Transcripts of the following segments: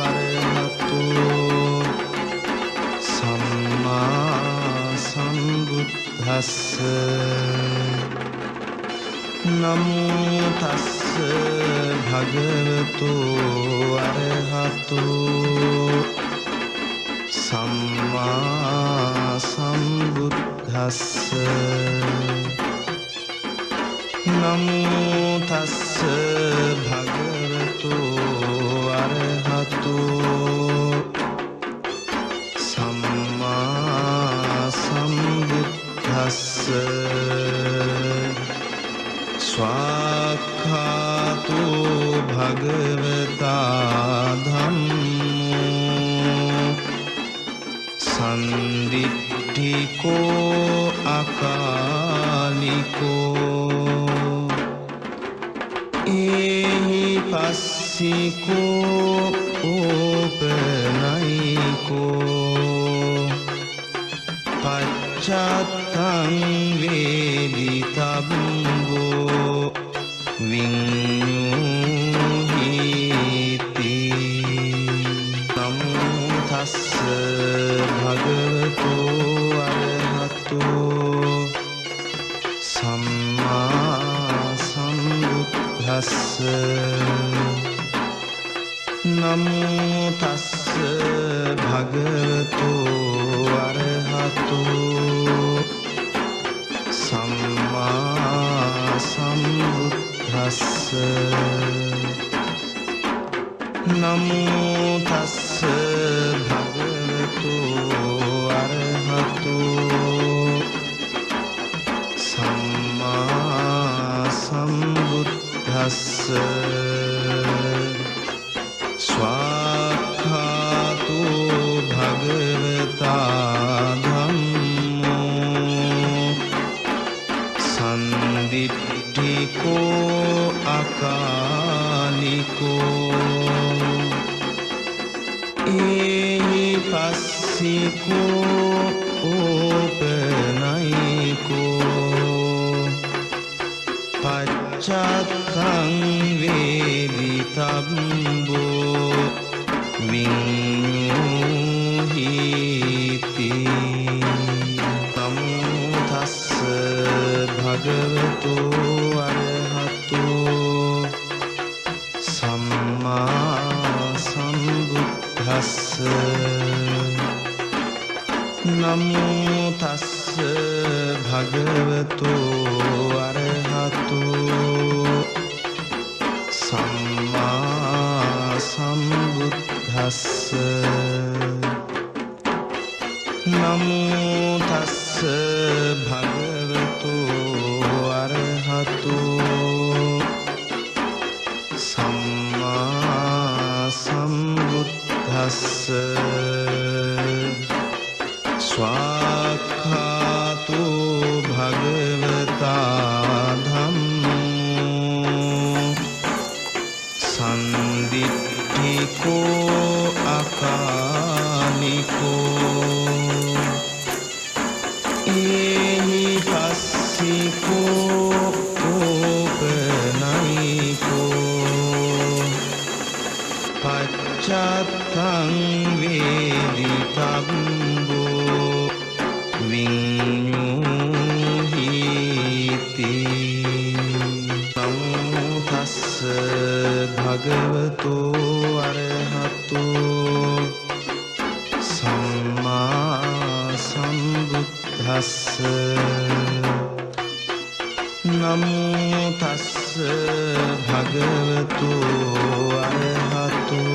අරහතෝ සම්මා සම්බුද්දස්ස නමෝ තස්ස භගවතු අරහතෝ සම්මා සම්බුද්දස්ස නමෝ තස්ස භගවතු අරහතෝ සම්මා සම්බුද්දස්ස ස්වාක්ඛාතු භගවතා ධම්මෝ සන්දිට්ඨිකෝ අකාලිකෝ ඒහි පස්සිකෝ ඕපනයිකෝ පච්චත්තං වේදිතබ්බෝ විඤ්ඤුහිති නමෝ තස්ස භගවතු අරහතෝ සම්මා සම්බුද්දස්ස නමෝ තස්ස භගවතු අරහතෝ සම්මා සම්බුද්දස්ස නමෝ තස්ස භගවතු අරහතෝ සම්මා සම්බුද්දස්ස ස්වාක්ඛාතු භගවතා ධම්මෝ සන්දිට්ඨිකෝ අකාලිකෝ ඒහි පස්සිකෝ ඕපනයිකෝ පච්චත්තං වේදිතබ්බෝ විඤ්ඤුහිති නමෝ තස්ස භගවතු අරහතෝ සම්මා සම්බුද්දස්ස නමෝ තස්ස භගවතු අරහතෝ සම්මා සම්බුද්දස්ස නමෝ තස්ස භගවතු අරහතෝ සම්මා සම්බුද්දස්ස ස්වාක්ඛාතු භගවතා ධම්මෝ සන්දිට්ඨිකෝ අකාලිකෝ ඒහි පස්සිකෝ ඕපනයිකෝ පච්චත්තං වේදිතබ්බෝ විඤ්ඤුහිති නමෝ තස්ස භගවතු අරහතෝ සම්මා සම්බුද්දස්ස නමෝ තස්ස භගවතු අරහතෝ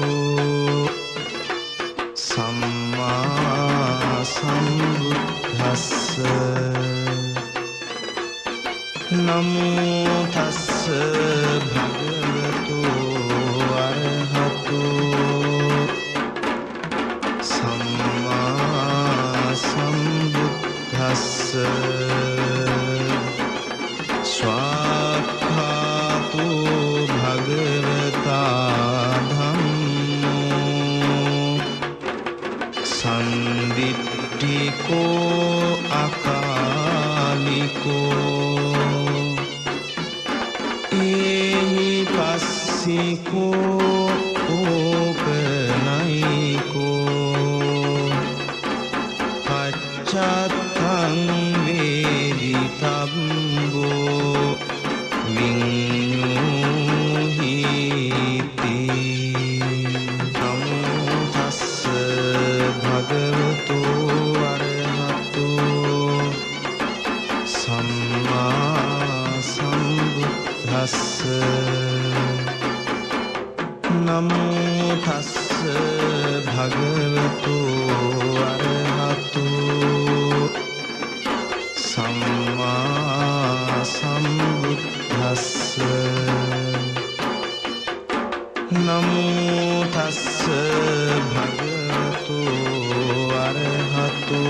සම්මා සම්බුද්දස්ස නමෝ තස්ස භගවතු අරහතෝ සම්මා සම්බුද්දස්ස ස්වාක්ඛාතු භගවතා ධම්මෝ සන්දිට්ඨිකෝ අකාලිකෝ ඒහි පස්සිකෝ ඕප භගවතු අරහතු සම්මා සම්බුද්දස්ස නමෝ තස්ස භගවතු අරහතු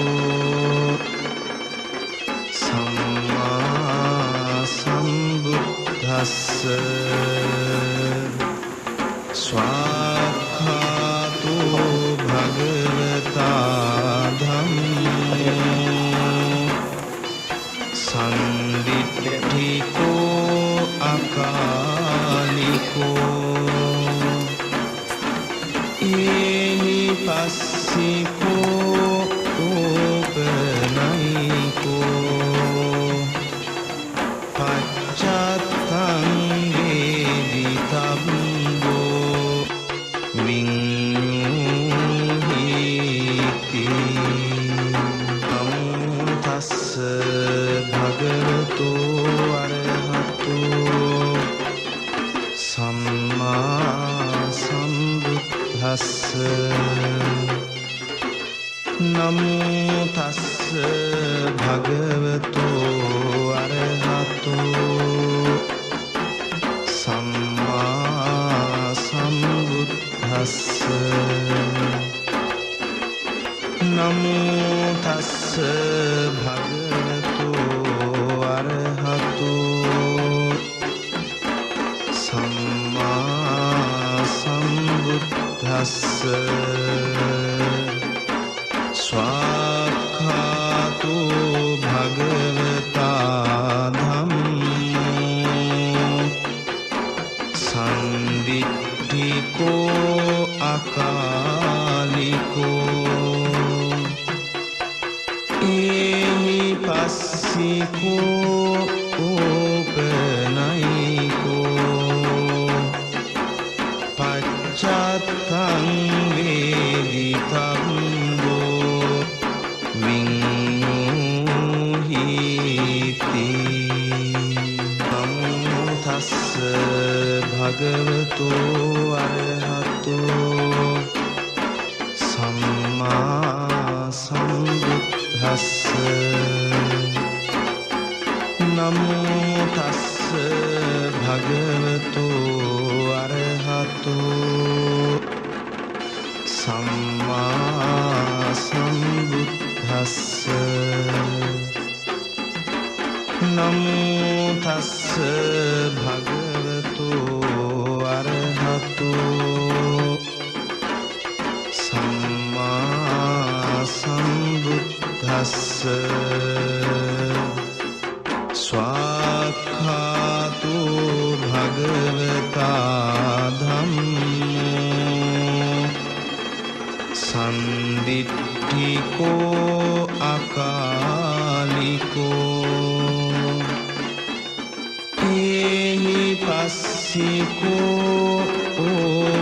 සම්මා සම්බුද්දස්ස ස්වාක්ඛාතු භගවතා ධම්මෝ සම්දිට්ඨිකෝ අකාලිකෝ ඒහි පස්සිකෝ ඕපනයිකෝ පච්චත්තං වේදිතබ්බෝ විඤ්ඤුහිති නමෝ තස්ස භගවතු අරහතු සම්මා සම්බුද්දස්ස නමෝ තස්ස භගවතු අරහතු සම්මා සම්බුද්දස්ස නමෝ තස්ස භගවතු අරහතු සම්මා සම්බුද්දස්ස ස්වාක්ඛාතු භගවතා ධම්මෝ සම්දිට්ඨිකෝ අකාලිකෝ ඒහි පස්සිකෝ ඕපනයිකෝ පච්චත්තං වේදිතබ්බෝ විඤ්ඤුහිති නමෝ තස්ස භගවතු අරහතු සම්මා සම්බුද්දස්ස නමෝ තස්ස භගවතු අරහතු සම්මා සම්බුද්දස්ස නමෝ තස්ස භගවතු අරහතු සම්මා සම්බුද්දස්ස ස්වාක්ඛාතු භගවතා ධම්මෝ සම්දිට්ඨිකෝ අකාලිකෝ ඒහි පස්සිකෝ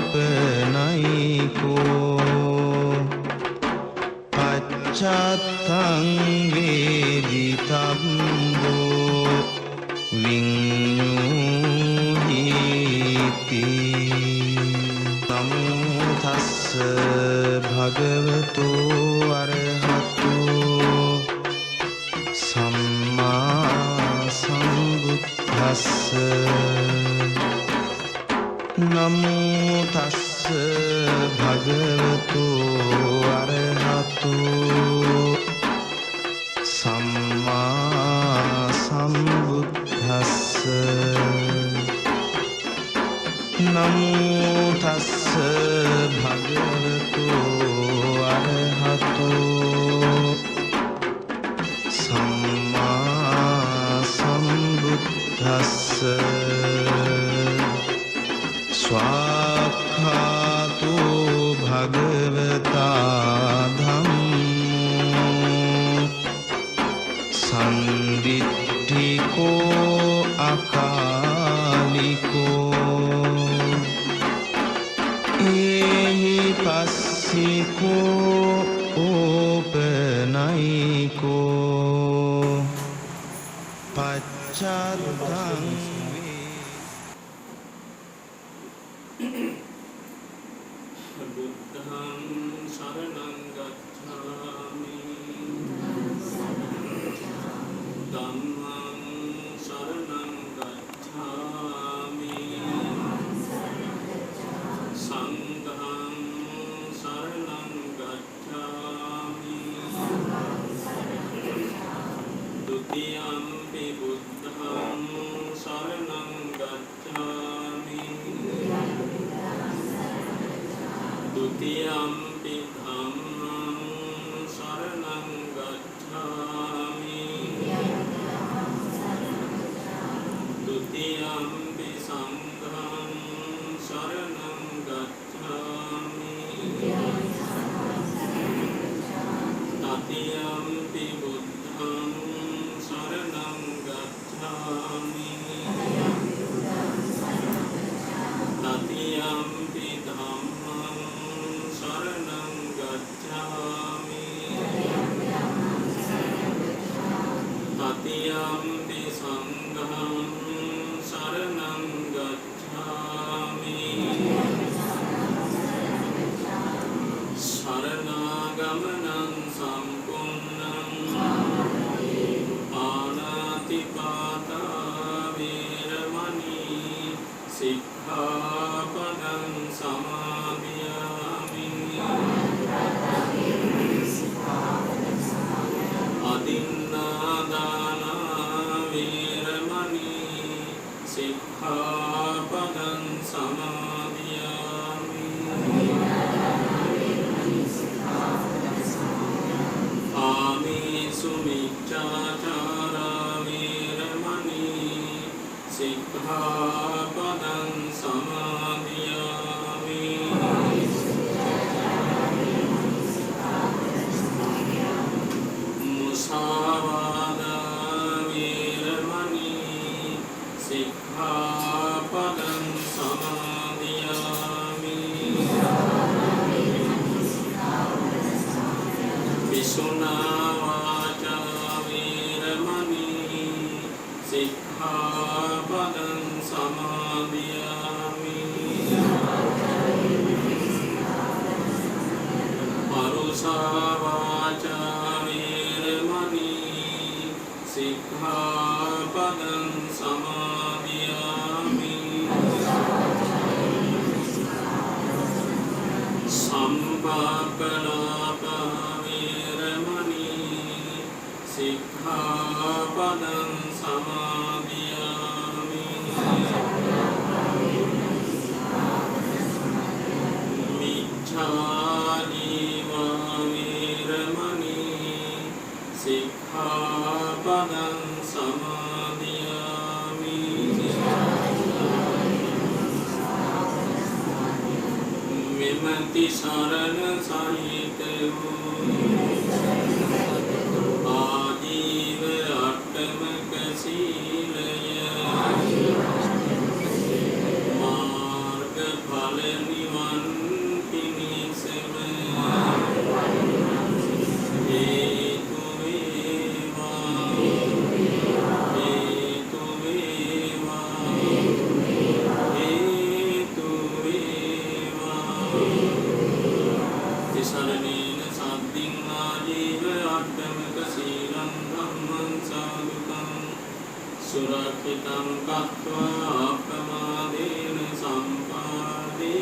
ඕපනයිකෝ පච්චත්තං වේදිතබ්බෝ විඤ්ඤුහිති නමෝ තස්ස භගවතු අරහතු සම්මා සම්බුද්දස්ස නමෝ තස්ස භගවතු අරහතු සම්මා සම්බුද්දස්ස නමෝ තස්ස භගවතු අරහතු සම්මා සම්බුද්දස්ස ස්වාක්ඛාතු භගවතා ධම්මෝ සම්දිට්ඨිකෝ අකාලිකෝ ඒහි පස්සිකෝ ඕපනයිකෝ පච්චත්තං බුද්ධං बुद्धं शरणं गच्छामि धम्मं शरणं गच्छामि संघं शरणं गच्छामि द्वितीयंपि बुद्धं शरणं गच्छामि द्वितीयंपि धम्मं शरणं गच्छामि द्वितीयंपि संघं शरणं गच्छामि तृतीयंपि बुद्धं शरणं गच्छामि तृतीयंपि धम्मं शरणं गच्छामि तृतीयंपि संघं शरणं गच्छामि शरणागमनं सम्पूर्णं पाणातिपाता वेरमणि सिक्खापदं समादियामि अदिन्नादाना वेरमणि सिक्खापदं समादियामि आमीषु मिच्छाचारा वेरमणि सिक्खापदं समादियामि मुसावादा वेरमणि सिक्खापदं समादियामि विसुना वाचा वेरमणि सिक्खापदं समादियामि परुषा वाचा वेरमणि सिक्खापदं समादियामि संपाकलापा वेरमणि सिक्खापदं समादियामि मिच्छाजीवा वेरमणि सिक्खापदं समादियामि विमति शरण सहित आजीव अष्टमक शीलय मार्ग फल निवन पिनिसम हेतु वेवा हेतु वेवा हेतु वेवा तिसरणेन साद्धिं आजीव अष्टमक शीलं धम्मं साधुकं सुरक्षितं कृत्वा प्रमादेन सम्पादेतं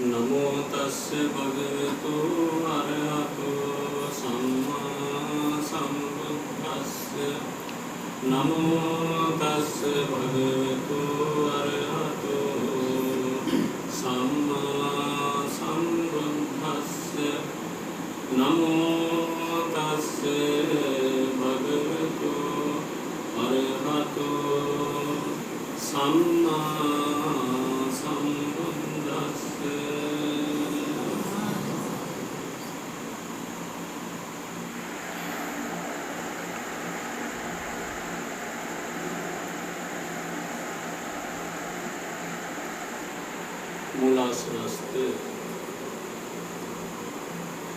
नमो तस्य भगवतो अरहतो सम्मा सम्बुद्धस्य नमो तस्य भगवतो अरहतो सम्मा सम्बुद्धस्य नमो तस्य भगवतो अरहतो सम्मा සේවාසනස්ත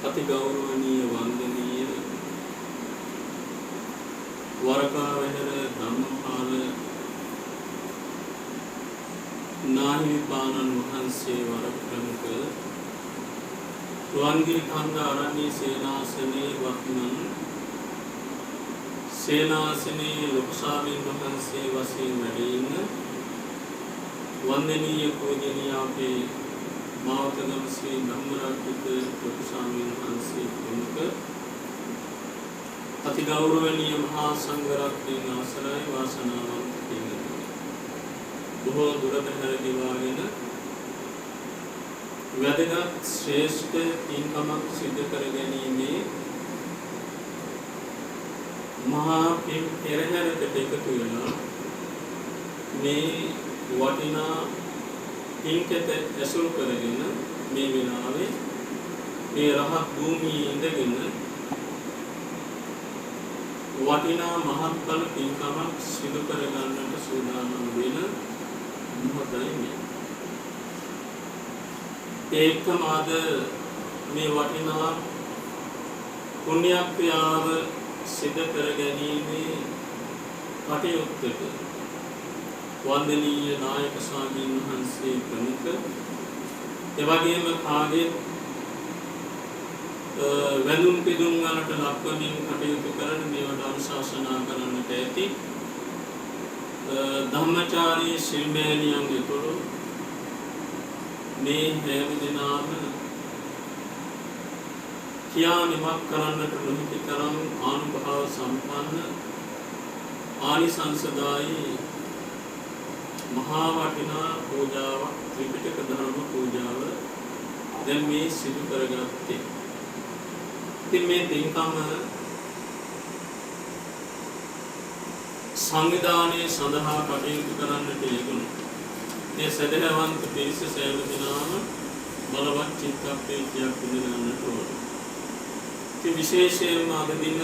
අති ගෞරවනීය වන්දනීය වරකාවැහැර ධම්මපාල නාහිමිපාණන් වහන්සේ වරප්‍රමුඛ රුවන්ගිරි කන්ද අරණ්‍ය සේනාසනයේ වත්මන් සේනාසනයේ ලොකු ස්වාමීන් වහන්සේ වශයෙන් වැඩ ඉන්න වන්දනීය පූජනීය අපේ මාවතගම ශ්‍රී ධම්මරක්කිත ලොකු ස්වාමීන් වහන්සේ ප්‍රමුඛ අති ගෞරවනීය මහා සංඝරත්නයේ අවසරයි වාසනාවන්ත පින්වත්නි බොහෝ දුරට හැරදීවාගෙන වැදගත් ශ්‍රේෂ්ඨ පින්කමක් සිදු කර ගැනීමේ මහා පින් පෙරහැරකට එකතු වෙනවා මේ වටිනා පින්කෙත ඇසුරු කරගෙන මේ වෙලාවේ මේ රහත් භූමියේ ඉඳගෙන වටිනා මහත්ඵල පින්කමක් සිදු කර ගන්නට සූදානම් වෙන මොහොතයි මේ. ඒකම අද මේ වටිනා පුණ්‍ය ක්‍රියාව සිදු කර ගැනීමේ කටයුත්තට වන්දනීය නායක ස්වාමීන් වහන්සේ ප්‍රමුඛ එවැගේම කාගේ වැඳුම් පිදුම් වලට ලක්වමින් කටයුතු කරන මේවට අනුශාසනා කරන්නට ඇති ධම්මචාරී ශිල්මෑණියන් ඇතුළු මේ හැම දිනම කියා නිමක් කරන්නට නොහැකි තරම් ආනුභාව සම්පන්න ආනිසංසදායි මහා වටිනා පූජාවක් ත්‍රිපිටක ධර්ම පූජාව දැන් මේ සිදු කරගත්තේ. ඉතින් මේ පින්කම සංවිධානයේ සඳහා කටයුතු කරන්නට යෙදුණු මේ සදහවන්ත පිරිස සෑම දිනම බලවත් චිත්තප්‍රීතියක් විඳින්නට ඕන. ඉතින් විශේෂයෙන්ම අද දින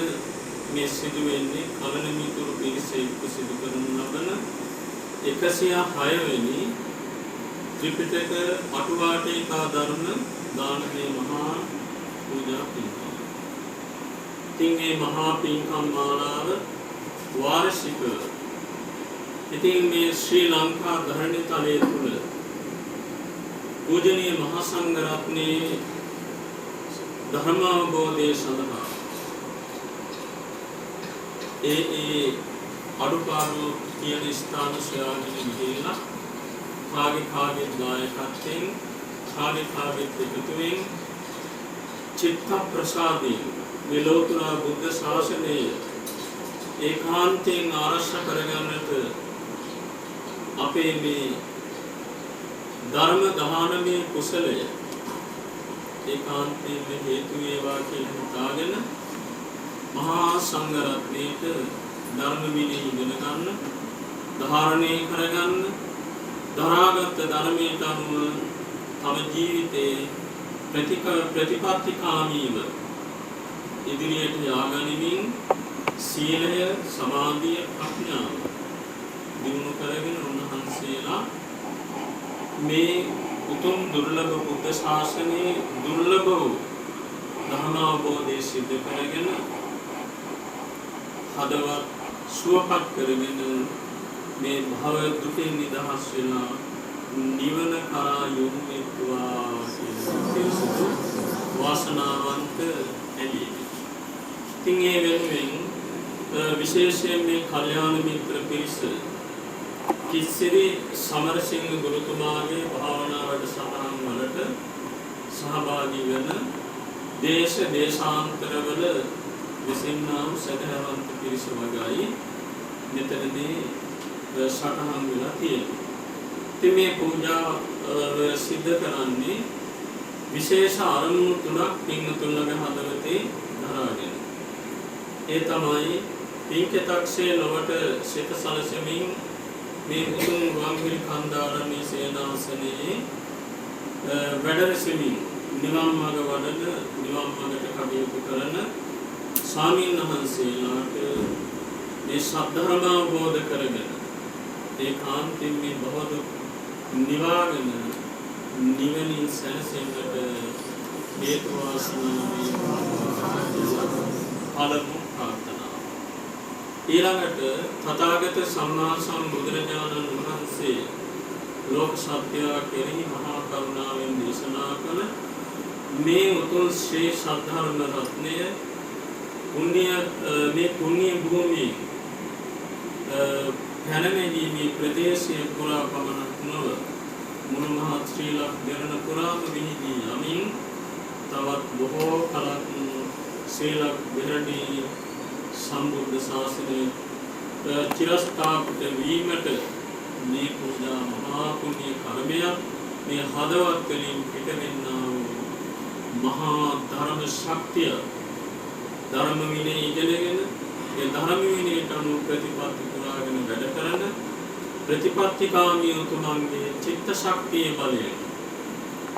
මේ සිදු වෙන්නේ කලන මිතුරු පිරිස එක්ක සිදු කරනු ලබන 106 වෙනි ත්‍රිපිටක අටුවාටේකා ධර්ම දානමය මහා පූජා පින්කම. ඉතින් මේ මහා පින්කම් මාලාව වාර්ෂික ඉතින් මේ ශ්‍රී ලංකා ධරණී තලයේ තුල පූජනීය මහා සංඝ රත්නයේ ධර්මාවබෝධය සඳහා ඒ අඩුපාඩු කියන ස්ථාන සොයාගෙන ගිහිල්ලා කාගේ දායකත්වයෙන් කාගේ එකතුවෙන් චිත්ත ප්‍රසාදයෙන් මේ ලෝතර බුද්ධ ශාසනය ඒකාන්තයෙන් ආරක්ෂා කරගන්නට අපේ මේ ධර්ම දානමය කුසලය ඒකාන්තයෙන් හේතු වේවා කියලා හිතාගෙන මහා සංඝ රත්නයේට ධර්ම විනය ඉගෙන ගන්න, ධාරණය කරගන්න, දරාගත් ධර්මයට අනුව තම ජීවිතේ ප්‍රතිපත්තිකාමීව ඉදිරියට යාගනිමින් සීලය, සමාධිය, ප්‍රඥාව දිනු කරගෙන උන්වහන්සේලා මේ උතුම් දුර්ලභ බුද්ධ ශාසනයේ දුර්ලභ ධර්මාවබෝධය සිද්ධ කරගෙන හදවත් සුවපත් කරගෙන මේ භව දුකෙන් නිදහස් වෙලා නිවන කරා යොමු වෙත්වා කියන වාසනාවන්ත එළිය. ඉතින් ඒ වෙනුවෙන් විශේෂයෙන් මේ කල්යාණ මිත්‍ර පිරිස කිසිරි සමරසිංහ ගුරුතුමාගේ භාවනා වැඩසටහන් වලට සහභාගී වෙන දේශාන්තරවල විසින්නාම් සදහවන්ත පිරිස වගයි මෙතනදී සටහන් වෙලා තියෙනවා. ඉතින් මේ පූජාව සිද්ධ කරන්නේ විශේෂ අරමුණු තුනක් පින්තුන්ගේ හදවතේ දරාගෙන. ඒ තමයි පින්කෙතක්සේ ලොවට සිත සලසමින් මේ උතුම් රුවන්ගිරි කන්දාරණී සේනාසනයේ වැඩරසමින් නිවන් මාර්ග වඩන නිවන් මාර්ගට කටයුතු කරන ස්වාමීන් වහන්සේලාට මේ සද්ධර්ම අවබෝධ කරගෙන ඒ කාන්තින් මේ බව නිවාගෙන නිවනින් සැනසෙන්නට හේතු වාසනා වේවා. පළමු ප්‍රාර්ථනාව. ඊළඟට තථාගත සම්මා සම්බුදුරජාණන් වහන්සේ ලෝක සත්‍යය කෙරෙහි මහා කරුණාවෙන් දේශනා කළ මේ උතුම් ශ්‍රී සද්ධර්ම රත්නය මේ පුණ්‍ය භූමියේ පැනනැගීමේ ප්‍රදේශයේ පුරා පමණක් නොව මුළු මහත් ශ්‍රී ලංක දෙරණ පුරාම විහිදී යමින් තවත් බොහෝ කලක් ශ්‍රී ලංක දෙරණේ සම්බුද්ධ ශාසනයේ චිරස්ථාපිත වීමට මේ පූජා මහා පුණ්‍ය කර්මයක් මේ හදවත් වලින් පිටවෙන්නා වූ මහා ධර්ම ශක්තිය ධර්ම විනය ඉගෙනගෙන ඒ ධර්ම විනයට අනුව ප්‍රතිපත්ති පුරාගෙන වැඩ කරන ප්‍රතිපත්තිකාමී උතුමන්ගේ චිත්ත ශක්තිය බලයෙන්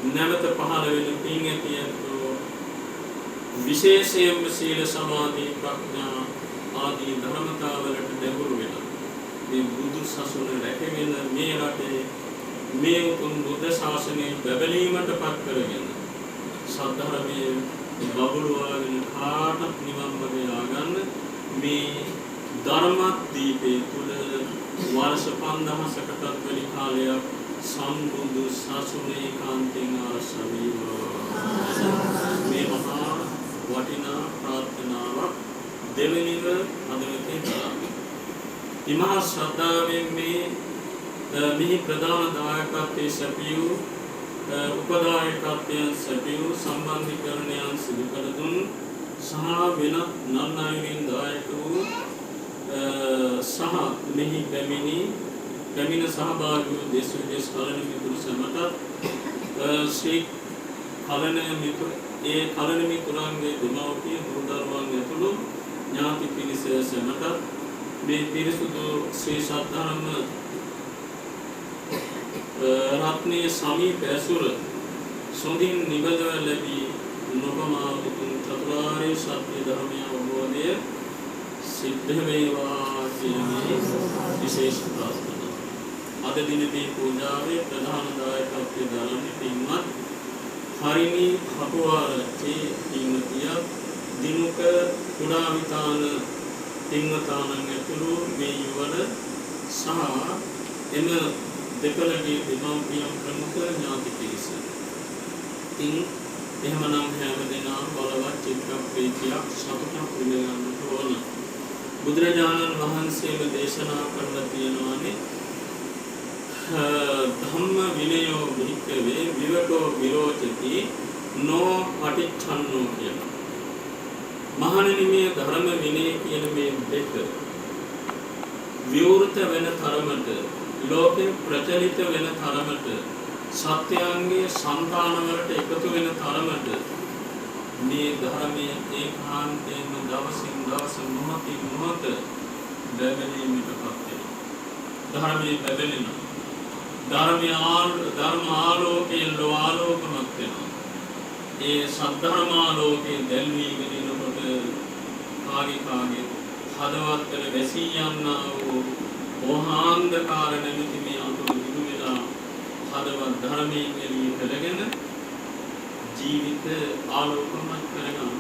නැවත පහළ වෙන පින් ඇතියෝ විශේෂයෙන්ම සීල සමාධි ප්‍රඥා ආදී ධර්මතාවලට නැඹුරු වෙන මේ බුදු සසුන රැකගෙන මේ රටේ මේ උතුම් බුද්ධ ශාසනය බැබලීමට පත් කරගෙන සද්ධර්මයේ බබළුවාගෙන කාටත් නිවන් මාර්ගය ආගන්න මේ ධර්මදීපේ තුල වර්ෂ 5000කටත් වැඩි කාලයක් සම්බුදු සසුනේ කාන්තෙන් ආරක්ෂා වේවා. මේ මහා වටිනා ප්‍රාර්ථනාවක් දෙවෙනිව අදවතේ කරන්නේ. ඉමහා ශ්‍රද්ධාවෙන් මෙහි ප්‍රධාන දායකත්වයේ සැපියූ උපදායකත්වයන් සැපියූ සම්බන්ධීකරණයන් සිදු කර දුන් සහ වෙනත් නන්නායුරින් දායක වූ සහ මෙහි පැමිණ සහභාගී වූ දේශ විදේශ කලන මිතුරු සමට ශ්‍රී කලන මිතුරන්ගේ දෙමව්පිය දරුවන් ඇතුළු ඥාති පිරිස සමට මේ පිරිසුදු ශ්‍රී සද්ධර්ම රත්නයේ සමීප ඇසුර සොඳින් නිබඳව ලැබී නොපමා උතුම් චතුරාර්ය සත්‍ය ධර්මය අවබෝධය සිද්ධ වේවා කියන විශේෂ ප්‍රාර්ථනාව. අද දිනදී පූජාවේ ප්‍රධාන දායකත්වය දරන්නේ පින්වත් හරිනි කපුවාරච්චි පින්වතිය දිනුක කුඩා විතාන පින්වතානන් ඇතුළු මේ යුවළ සහ එම දෙකලගේ දෙමව්පියන් ප්‍රමුඛ ඥාති පිරිස. ඉතින් එහෙමනම් හැම දෙනාම බලවත් චිත්ත ප්‍රීතියක් සතුටක් විඳගන්නට ඕන. බුදුරජාණන් වහන්සේම දේශනා කරලා තියෙනවානේ ධම්ම විනයෝ භික්ඛවේ විවටෝ විරෝචති නෝ පටිච්චන්නෝ කියලා. මහණෙනි මේ ධර්ම විනය කියන මේ දෙක විවෘත වෙන තරමට ලෝකේ ප්‍රචලිත වෙන තරමට සත්‍යයන්ගේ సంతානවලට එකතු වෙන තරමට මේ ධර්මයේ ඒකාන්තයෙන්ම දවසින් දවස මොහොතින් මොහොත බැබලීමටපත් වෙනවා. ධර්මයේ බැබලෙනවා. ධර්ම ආලෝකයෙන් ලෝආලෝකමත් වෙනවා. ඒ සද්ධර්මාලෝකයේ දැල්වීගෙන යනකොට කාගේ හදවත් වල වැසී යන්නා වූ මෝහාන්ධකාර නැමැති මේ අඳුර දුරු වෙලා හදවත් ධර්මයෙන් එළිය කරගෙන ජීවිත ආලෝකමත් කරගන්න.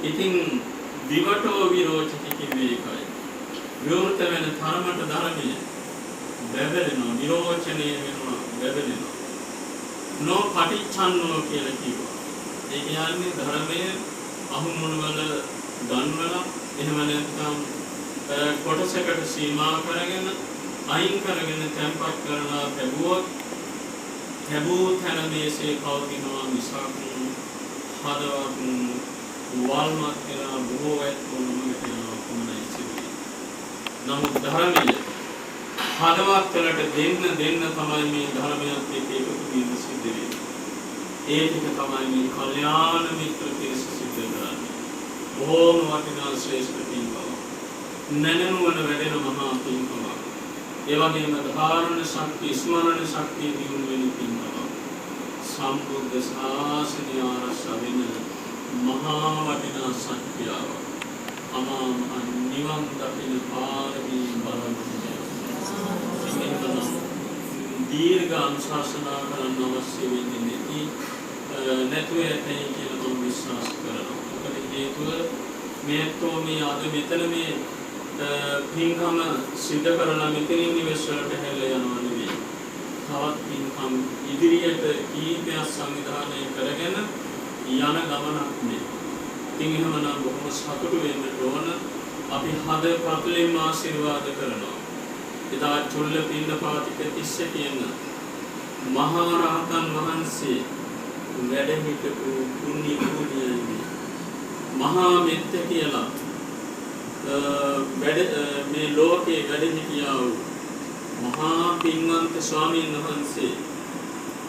ඉතින් විවටෝ විරෝචති කිව්වේ ඒකයි. විවෘත වෙන ධර්මයට ධර්මයේ බැබලෙනවා, විරෝචනය වෙනවා, බැබලෙනවා. නෝ පටිච්චන්නෝ කියලා කිව්වා. ඒ කියන්නේ ධර්මයේ අහුමුණු වල ගන්වලා එහෙම නැත්නම් කොටසකට සීමා කරගෙන අයින් කරගෙන තැන්පත් කරලා ලැබූ තැන මේසේ පවතිනවා මිසක් හදවත් වල්මත් කියලා බොහෝ ඇත්තොම කියනවා කොහොමයි සිදුවේ. නමුත් ධර්මයේ හදවත් වලට දෙන්න තමයි මේ ධර්මයත් එක්ක එකතු වීම සිද්ධ වෙන්නේ. ඒ ටික තමයි මේ කල්යාණ මිත්‍ර පිරිස සිද්ධ කරන්නේ. බොහෝම වටිනා ශ්‍රේෂ්ඨ පින්කම. නැනනුවන වැඩෙන මහා පින්කම. ඒ වගේම ධාරණ ශක්තිය, ස්මරණ ශක්තිය දියුණු වෙන පින්කම. සම්බුද්ධ ශාසනය ආරක්ෂා වෙන මහා වටිනා සත්‍යාව. අමා නිවන් දකින පාරමී බලන්න. දීර්ඝ අනුශාසනා කරන්න අවශ්‍ය වෙන්නේ නැති නැතුව ඇතයි කියලා මම විශ්වාස කරනවා. මොකද හේතුව මේතෝ මේ අද මෙතන මේ පින්කම සිද්ධ කරලා මෙතනින් නිවෙස් වලට හැරලා යනවා නෙවෙයි. තවත් පින්කම් ඉදිරියට කීපයක් සංවිධානය කරගෙන යන ගමනක් නේ. ඉතින් එහෙමනම් බොහොම සතුටු වෙන්න ඕන. අපි හද පතුලෙන් ආශිර්වාද කරනවා. එදා චුල්ල පින්නපාතික තිස්ස කියන මහා රහතන් වහන්සේ වැඩ හිටපු පුණ්‍ය භූමියේදී මහා මෙත්ත කියලා මේ ලෝකේ වැඩ සිටියා වූ මහා පින්වන්ත ස්වාමීන් වහන්සේ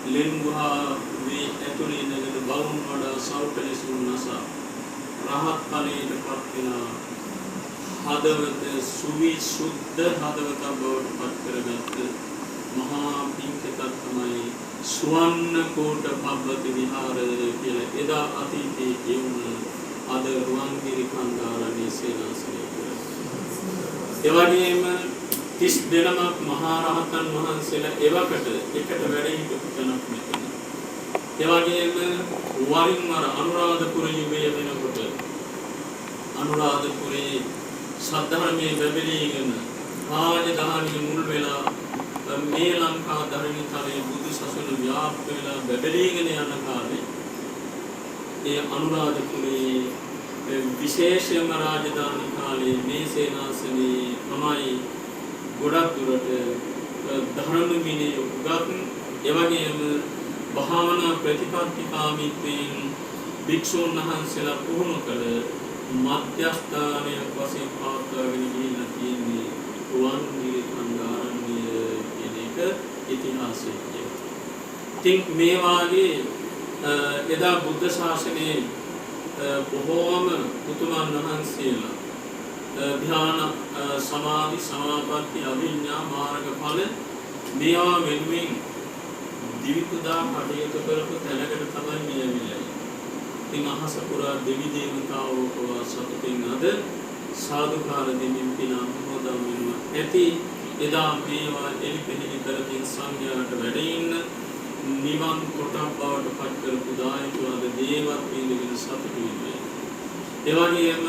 ලෙන්ගුහා මේ ඇතුළේ ඉඳගෙන බවුන් වඩා සෞඛ්‍යලෙසුන්නස රහත් ඵලයට පත් වෙනා හදවත සුවිසුද්ධ හදවත බවට පත් කරගත්ත මහා පින්කතක් තමයි සුවන්න කෝට පබ්බති විහාරය කියලා එදා අතීතයේ කියුණ අද රුවන්ගිරි කන්දාරණී සේනාසනය කියලා. ඒ වගේම 30 දෙනමක් මහා රහතන් වහන්සේලා එවකට එකට වැඩ හිටපු තැනක් මෙතන. ඒ වගේම වරින් වර අනුරාධපුර යුගය වෙනකොට අනුරාධපුරේ සද්ධර්මයේ බැබලීගෙන රාජධානිය මුල් වෙලා මේ ලංකා ධර්මී තලයේ බුදු සසුන ව්‍යාප්ත වෙලා බැබලීගෙන යන කාලේ ඒ අනුරාධපුරේ විශේෂම රාජධානී කාලේ මේ සේනාසනේ තමයි ගොඩක් දුරට ධර්ම විනය උගත් එවැගේම භාවනා ප්‍රතිපත්තිකාමීත්වයෙන් භික්ෂුන් වහන්සේලා පුහුණු කළ මධ්‍යස්ථානයක් වශයෙන් පවත්වාගෙන ගිහිල්ලා තියෙන්නේ රුවන්ගිරි කන්දාරණ්‍ය කියන එක ඉතිහාසයේ කියනවා. ඉතින් මේ වාගේ එදා බුද්ධ ශාසනයේ බොහෝම උතුමන් වහන්සේලා ධ්‍යාන සමාධි සමාපatti අභිඥා මාර්ගඵල මේවා වෙනුවෙන් දිවිපුදා කටයුතු කරපු තැනකට තමයි මේ ඇවිල්ලා. ඉතින් අහස පුරා දෙවි දේවතාවෝ සතුටින් අද සාදුකාර දෙමින් පින අනුමෝදන් වෙනවා. ඇති එදා මේවා එලිපෙහෙලි කරමින් සංඝයාට වැඩ ඉන්න නිවන් කොටක් බවට පත් කරපු දායකයෝ අද දේවත් පිළිගෙන සතුටු වෙන්නේ. ඒ වගේම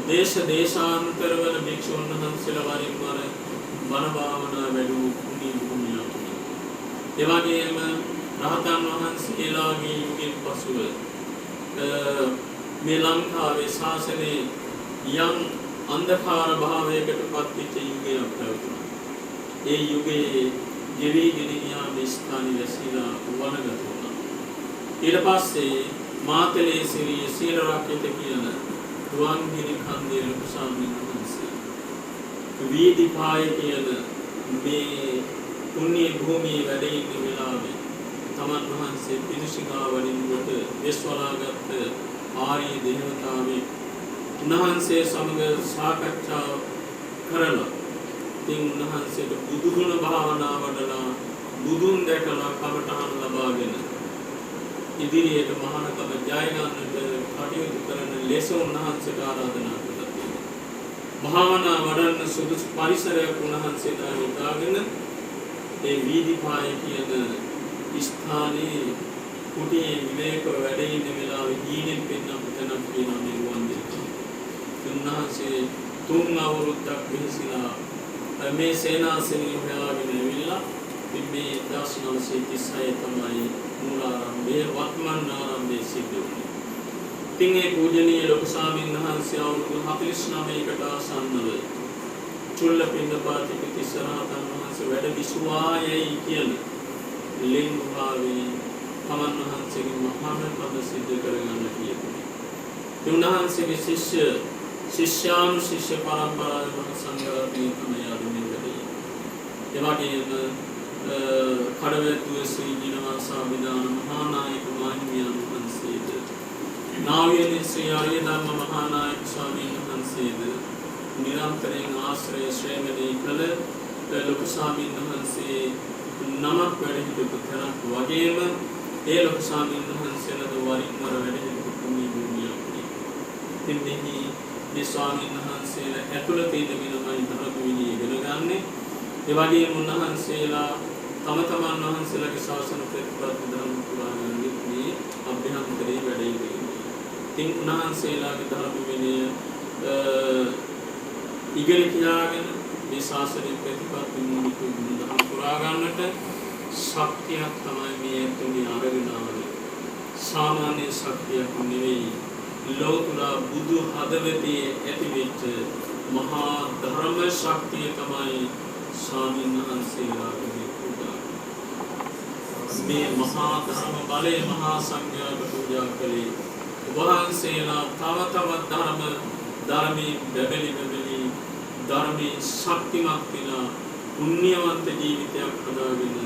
දේශ දේශාන්තරවල භික්ෂුන් වහන්සේලා වරින් වර බණ භාවනා වැඩි පුණ්‍ය භූමියක්. ඒ වගේම රහතන් වහන්සේලාගේ යුගයෙන් පසුව මේ ලංකාවේ ශාසනයේ යම් අන්ධකාර භාවයකට පත් වෙච්ච යුගයක් පැවතුණා. ඒ යුගයේ ගෙවිගෙන යාම ස්ථානි වැසීලා වනගත වුණා. ඊට පස්සේ මාතලේ සිරිය සීලරක්කිත කියන රුවන්ගිරි කන්දේ ලොකු ස්වාමීන් වහන්සේ වීදිපාය කියන මේ පුණ්‍ය භූමියේ වැඩ ඉන්න වෙලාවේ තමන් වහන්සේ පිරිසිඟා වඩින්කොට විශ්වලාගත් ආර්ය දේවතාවෙක් උන්වහන්සේ සමග සාකච්ඡා කරලා ඉතින් උන්වහන්සේට බුදුගුණ භාවනා වඩලා බුදුන් දැකලා කමඨහන් ලබාගෙන ඉදිරියට මහානකම ජය ගන්නට කටයුතු කරන ලෙස උන්වහන්සේට ආරාධනා කළා. භාවනා වඩන්න සුදුසු පරිසරයක් උන්වහන්සේට හිතාගෙන ඒ වීදිපාය කියන ස්ථානයේ කුටියේ විවේකව වැඩ ඉන්න වෙලාවේ හීනෙන් පෙන්නපු තැනක් කියනවා මේ වන්දිත. උන්වහන්සේ 3 අවුරුද්දක් විහිසිලා මේ සේනාසනය හොයාගෙන ඇවිල්ලා මේ 1936 තමයි මූලාරම්භයේ වත්මන් ආරම්භයේ සිද්ධ වුණේ. ඉතින් ඒ පූජනීය ලොකු ස්වාමීන් වහන්සේ අවුරුදු 49කට ආසන්නව චුල්ල පින්නපාතික තිස්ස රහතන් වහන්සේ වැඩ විසුවායයි කියන ලෙන්ගුහාවේ තමන් වහන්සේගේ මහාන පද සිද්ධ කරගන්න කියපුවා. ඒ උන්වහන්සේගේ ශිෂ්‍යානුශිෂ්‍ය පරම්පරාවේ මහ සංඝරත්නය තමයි ආදිමින්දදී. ඒ වගේම කඩවැද්දුවේ ශ්‍රී ජිනවාසා විදාන මහා නායක මාහිමියන් වහන්සේද නාවියනේ ශ්‍රී ආර්ය ධර්ම මහා නායක ස්වාමීන් වහන්සේද නිරන්තරයෙන් ආශ්‍රය ශ්‍රේණියේ කළ ලොකු ස්වාමීන් වහන්සේ නමක් වැඩ හිටපු තැනක් වගේම ඒ ලොකු ස්වාමීන් වහන්සේලාද වරින් වර වැඩ හිටපු පුණ්‍ය භූමියක්. ඉතින් මේ ස්වාමීන් වහන්සේලා ඇතුළත ඉඳගෙනමයි ධර්ම විනය ඉගෙන ගන්නේ. ඒ වගේම උන්වහන්සේලා තම තමන් වහන්සේලාගේ ශාසන ප්‍රතිපත්ති ධර්ම පුරාණෙත් මේ අභ්‍යන්තරේ වැඩ ඉන්නේ. ඉතින් උන්වහන්සේලාගේ ධර්ම විනය ඉගෙන කියාගෙන මේ ශාසනය ප්‍රතිපත්ති මූලික ධර්ම පුරා ගන්නට ශක්තියක් තමයි මේ තුනේ අරගෙන ආවේ. සාමාන්‍ය ශක්තියක් නෙවෙයි. ලෝතුරා බුදු හදවතේ ඇතිවෙච්ච මහා ධර්ම ශක්තිය තමයි ස්වාමීන් වහන්සේලාගේ පුදා. මේ මහා ධර්ම බලය මහා සංඝයාට පූජා කළේ. වහන්සේලා තව තවත් ධර්මයේ බැබලි ධර්මයේ ශක්තිමත් වෙන පුණ්‍යවන්ත ජීවිතයක් හදාගෙන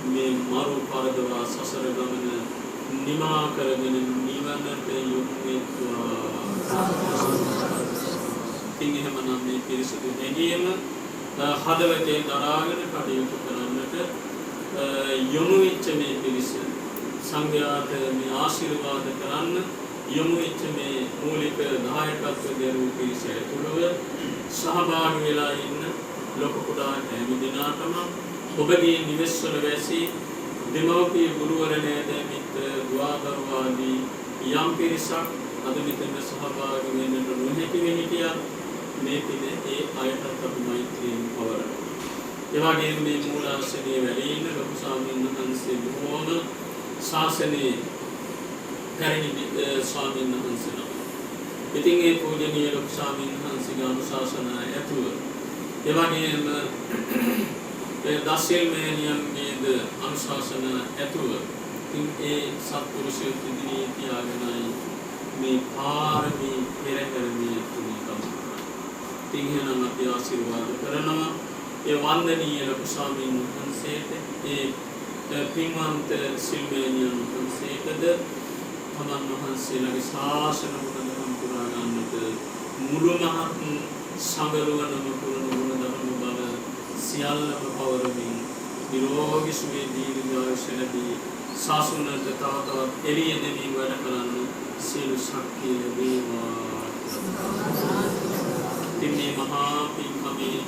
මේ මරු පරදවා සසර ගමන නිමා කරගෙන නිවනට යොමු වෙත්වා. ඉතින් එහෙමනම් මේ පිරිසුදු නැගීම හදවතේ දරාගෙන කටයුතු කරන්නට යොමු වෙච්ච මේ පිරිස සංඝයාට මේ ආශිර්වාද කරන්න යොමු වෙච්ච මේ මූලික දායකත්ව දරූ පිරිස ඇතුළව සහභාගී වෙලා ඉන්න ලොකු කුඩා හැම දිනාටම ඔබගේ නිවෙස්වල වැසී දෙමව්පිය ගුරුවරණයද මිත්‍ර දුවදරුවාදී යම් පිරිසක් අද මෙතන සහභාගී වෙන්නට නොහැකි වෙහිටියා මේ පින ඒ අයටත් අපි මෛත්‍රියෙන් පවරනවා. ඒ වගේම මේ මූලාසනයේ වැඩ ඉන්න ලොකු ස්වාමීන් වහන්සේ බොහෝම ශාසනයේ පැරණි ස්වාමීන් වහන්සේලා. ඉතින් ඒ පූජනීය ලොකු ස්වාමීන් වහන්සේගේ අනුශාසනා ඇතුව ඒ වගේම දසල් මෑණියන්ගේද අනුශාසන ඇතුව ඉතින් ඒ සත්පුරුෂයෝ ඉදිරියේ තියාගෙනයි මේ පාරමී පෙරහැරමිය තුනි තමයි. ඉතින් එහෙනම් අපි ආශිර්වාද කරනවා ඒ වන්දනීය ලොකු ස්වාමීන් වහන්සේට ඒ පින්වන්ත සිල්මෑණියන් වහන්සේටද තමන් වහන්සේලාගේ ශාසන ගුණ පුරා ගන්නට මුළු මහත් සංගරුවනම පුරන ගුණ ධර්ම බල සියල්ලම පවරමින් නිරෝගී සුවය දීර්ඝායුෂ ලැබී ශාසනයට තව තවත් එළිය දෙමින් වැඩ කරන්න සියලු ශක්තිය ලැබේවා. මේ මහා පින්කමේ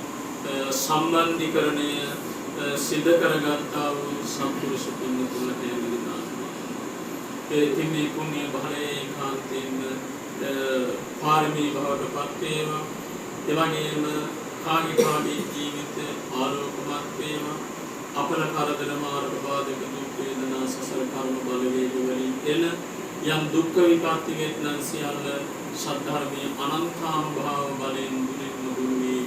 සම්බන්ධීකරණය සිද්ධ කරගත්තා වූ සම්පූර්ණ පින්තුල හැමදෙනා ඒ මේ පුණ්‍ය භාරයේ කාන්තෙන් පාරමී භවට පත් වේවා. ඒ වගේම කාගේ ජීවිත ආලෝකමත් වේවා. අපල කරදර මාර්ග බාධක දුක් වේදනා සසර කර්ම බලවේග වලින් එන යම් දුක් විපාක වෙත්නම් සියල්ල සද්ධර්මයේ අනන්තානුභාව බලෙන් දුරින් දුරේ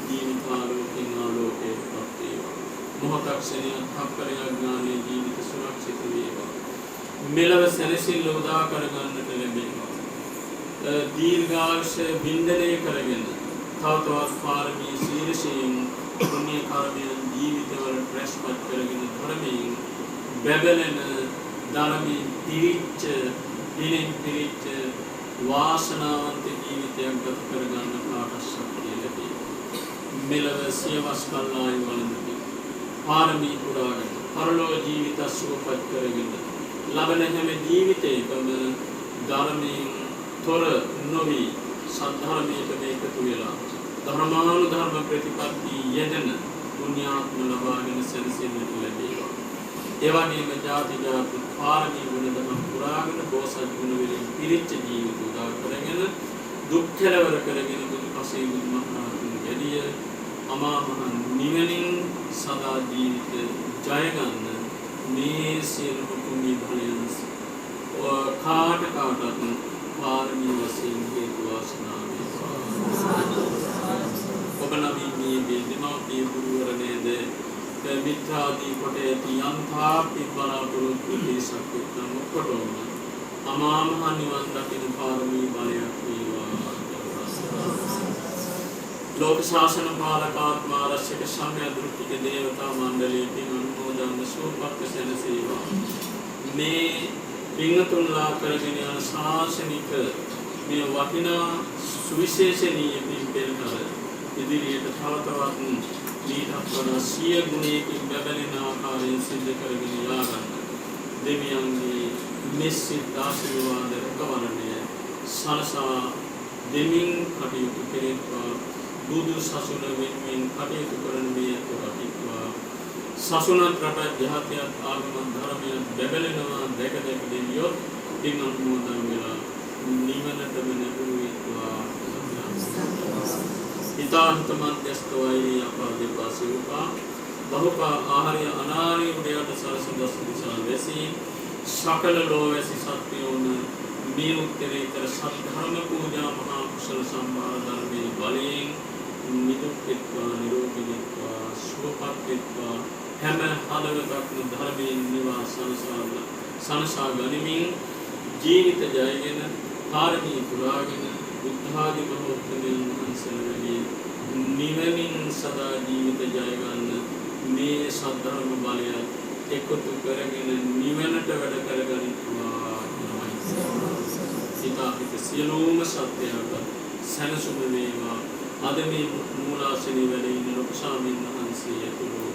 ජීවිතාලෝකෙන් ආලෝකේ පත් වේවා. මොහොතක්ෂණය හක්කරය ඥානයේ ජීවිත සුරක්ෂිත වේවා. මෙලව සැනසෙල්ල උදා කර ගන්නට ලැබේවා. දීර්ඝායුෂ වින්දනය කරගෙන තව තවත් පාරමී සීලයෙන් පුණ්‍ය කර්මයන් ජීවිතවල ප්‍රශ්පත් කරගෙන ධර්මයෙන් බැබලෙන ධර්මී පිරිච්ච දිනෙන් පිරිච්ච වාසනාවන්ත ජීවිතයක් ගත කර ගන්න කාට ශක්තිය ලැබේ. මෙලව සියවස් කල්ලායි වළඳමින් පාරමී පුරාගෙන පරලෝක ජීවිත සුවපත් කරගෙන ලබන හැම ජීවිතයකම ධර්මයෙන් තොර නොවි සද්ධර්මයට මේකතු වෙලා ධර්මානුධර්ම ප්‍රතිපත්ති යෙදෙන පුණ්‍යාත්ම ලබාගෙන සැනසෙන්නට ලැබේවා. ඒ වගේම ජාති පාරමී ගුණ ධර්ම පුරාගෙන බෝසත් ගුණ වලින් පිරිච්ච ජීවිත උදා කරගෙන දුක් කෙලවර කරගෙන බුදු පසේ බුදු මහරහතුන් ගැදිය අමා මහ නිවනින් සදා ජීවිත ජය ගන්න මේ සියලු පුණ්‍ය බලයන් කාට කාටත් පාරමී වශයෙන් හේතු වාසනා වේවා. ඔබ නමින් මේ දෙමව්පිය ගුරුවරණයද මිත්‍රාදී කොට ඇති යන්තා පිබලාපුරුදු පිරිසක් එක්කම ඔක්කොටම අමා මහ නිවන් දකින පාරමී බලයක් වේවා. ලෝක ශාසන පාලකාත්ම ආරක්ෂක සංඝ දෘෂ්ටික දේවතා මණ්ඩලයේ පින් අනුමෝදන් සූපත් සැනසේවා. මේ පින්තුන්ලා කරගෙන යන ශාසනික මේ වටිනා සුවිශේෂණීය පින්පෙළ කර ඉදිරියට තව තවත් ඊට වඩා සිය ගුණයකින් බැබලෙන ආකාරයෙන් සිද්ධ කරගෙන යා ගන්න දෙවියන්ගේ නිශ්චිත ආශිර්වාද රැකවරණය සලසා දෙමින් කටයුතු කෙරෙත්වා. බුදු සසුන වෙනුවෙන් කටයුතු කරන මේ අතවටික්වා සසුනත් රට ජාතියත් ආගමත් ධර්මයත් බැබලෙනවා දැක දැක දෙවියොත් පින් අනුමෝදන් වෙලා නිවනටම නැඹුරු වෙත්වා හිතාහිත මධ්‍යස්ථවයි අපා දෙපා සිව්පා බහුපා ආහාරය අනාරි උඩයට සරසදස් දිසා වැසී සකල ලෝවැසි සත්‍යෝන මේ උත්තරීතර සද්ධර්ම පූජා මහා කුසල සම්භාර ධර්මයේ බලයෙන් නිදුක් වෙත්වා නිරෝගී වෙත්වා සුවපත් වෙත්වා හැම හදවතක්ම ධර්මයෙන් නිවා සනසා ගනිමින් ජීවිත ජයගෙන පාරමී පුරාගෙන බුද්ධාදී මහෝත්තමයන් වහන්සේලාගේ නිවනින් සදා ජීවිත ජය ගන්න මේ සද්ධර්ම බලය එකතු කරගෙන නිවනට වැඩ කරගනිත්වා සිතාහිත සියලුම සත්‍යයට සැනසුම වේවා අද මේ මූලාසනයේ වැඩ ඉන්න ලොකු ස්වාමීන් වහන්සේ ඇතුළු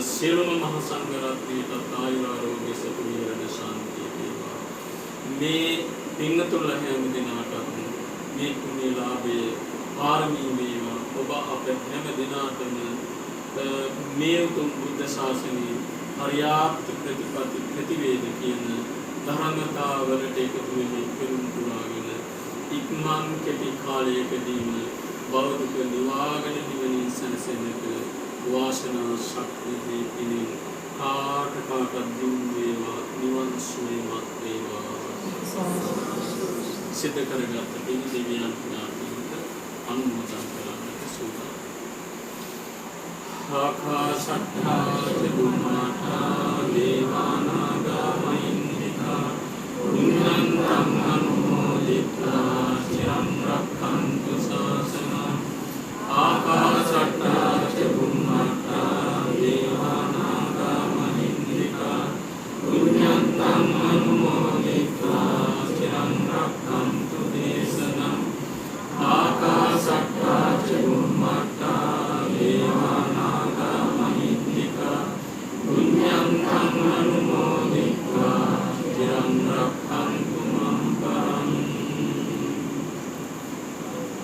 සියලුම මහ සංඝ රත්නයට ආයුරාරෝග්‍ය සතු නිරණ ශාන්තිය වේවා මේ පින්තුල හැම දිනාටම මේ කුණේ ලාභයේ පාරමී වේවා ඔබ අප හැම දිනාටම මේ උතුම් බුද්ධ ශාසනයේ පර්යාප්ත ප්‍රතිවේද කියන ධර්මතාවලට එකතු වෙමින් පෙරම් පුරාගෙන ඉක්මන් කෙටි කාලයකදීම බෞද්ධ නිවාගෙන නිවනින් සැනසෙන්නට වාසනා ශක්තිය පිණින් කාට දුම් වේවා නිවන් සුවයමත් වේවා සිද්ධ කරගත් පින් දෙවියන් ඥාතින්ට අනුමෝදන් කරන්නට සූදානම් ආකාශට්ඨා චුම්මාඨා දේවානාගා මහින්దికා පුඤ්ඤන්තං අනුමෝදිත්වා චිරං රක්ඛන්තු ශාසනං ආකාශට්ඨා චුම්මාඨා දේවානාගා මහින්దికා පුඤ්ඤන්තං අනුමෝදිත්වා චිරං රක්ඛන්තු දේශනං ආකාශට්ඨා චුම්මාඨා දේවානාගා මහින්దికා පුඤ්ඤන්තං අනුමෝදිත්වා චිරං රක්ඛන්තු මං පරං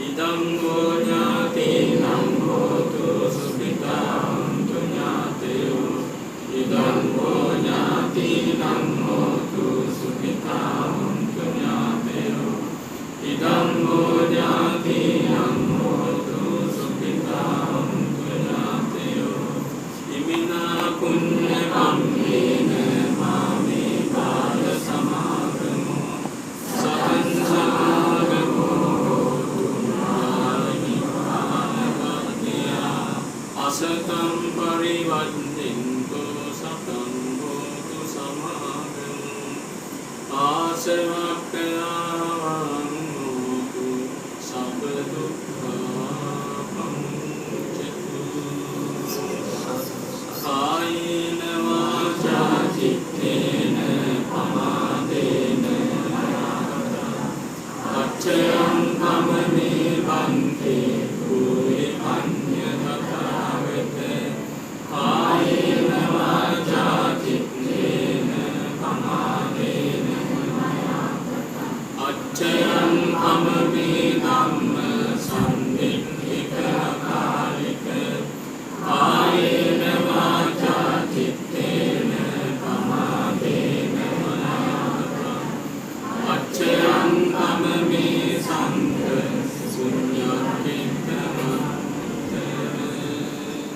ඉදං වූ ඥාතීනං හෝතු සුඛිතා හොන්තු ඥාතයෝ ඉදං වූ ඥාතීනං හෝතු සුඛිතා හොන්තු ඥාතයෝ ඉදං වූ ඥාතීනං හෝතු සුඛිතා හොන්තු ඥාතයෝ ඉමිනා පුඤ්ඤ කම්මේන මාමේ බාල සමාගමෝ සතං සමාගමෝ අසතං පරිවර්තින්තු සතං හෝතු සමාගමෝ ආසවක්ඛයාවං හෝතු සබ්බ දුක්ඛා පමුච්චතු කායේන වාචා චිත්තේන පමාදේන අච්චයං කමනේ බන්තේ කුලේ අඤ්ඤතතාවෙත කායේන වාචා චිත්තේන පමාදේන අච්චයං කමනේ ධම්ම සම්දික්ඛික කාලික කායේන වාචා චිත්තේන පමාදේන අච්චයං කමනේ සංඝ ශුඤ්ඤාපිතං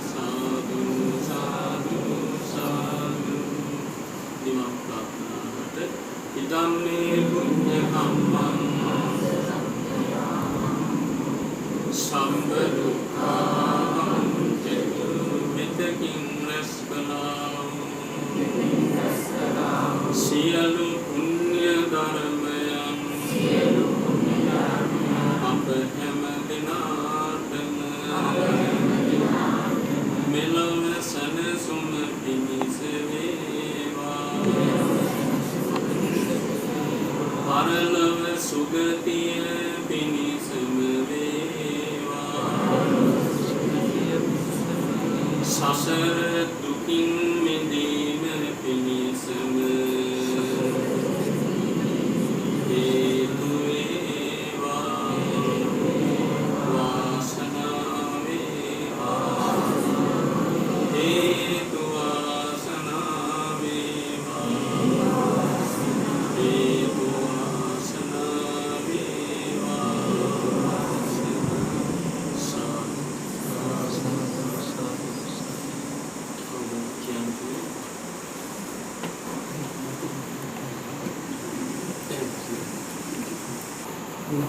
සාදු සාදු සාදු නිවන් ප්‍රාර්ථනාවට ඉදම්මේ පුඤ්ඤ කම්මං සම්බ දුක්ඛං චතු මෙතකින් රැස්කලා සියලු පුණ්‍ය ධර්මයන් අප හැම දිනාටම මෙලොව සැනසුම පිණිස වේවා පරලොව සුගතිය පිණිසම වේවා සසර දුකින් මිදීම පිණිසම හේතු වේවා වාසනාව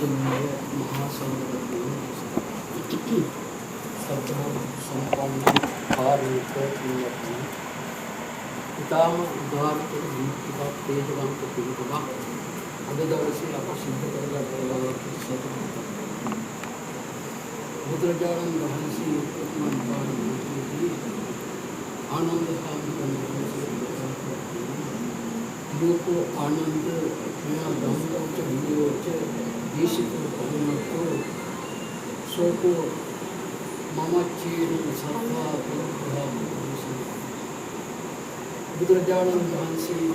पूजनीय महासंघरत्न सद्गुण संपन्न धार्मिक पुण्यत्न इताम उदारत दीप्तिका तेजवंत पिंपला अद दवसे आप सिद्ध करगत सद्गुण बुद्रजानन वහන්සේ උපමාන මුතුදී ආනන්ද लोको आनंद मैं दंगोच वियोच देशिको परिणतो सोको ममचीर सत्ता बुद्रजानन वහන්සේ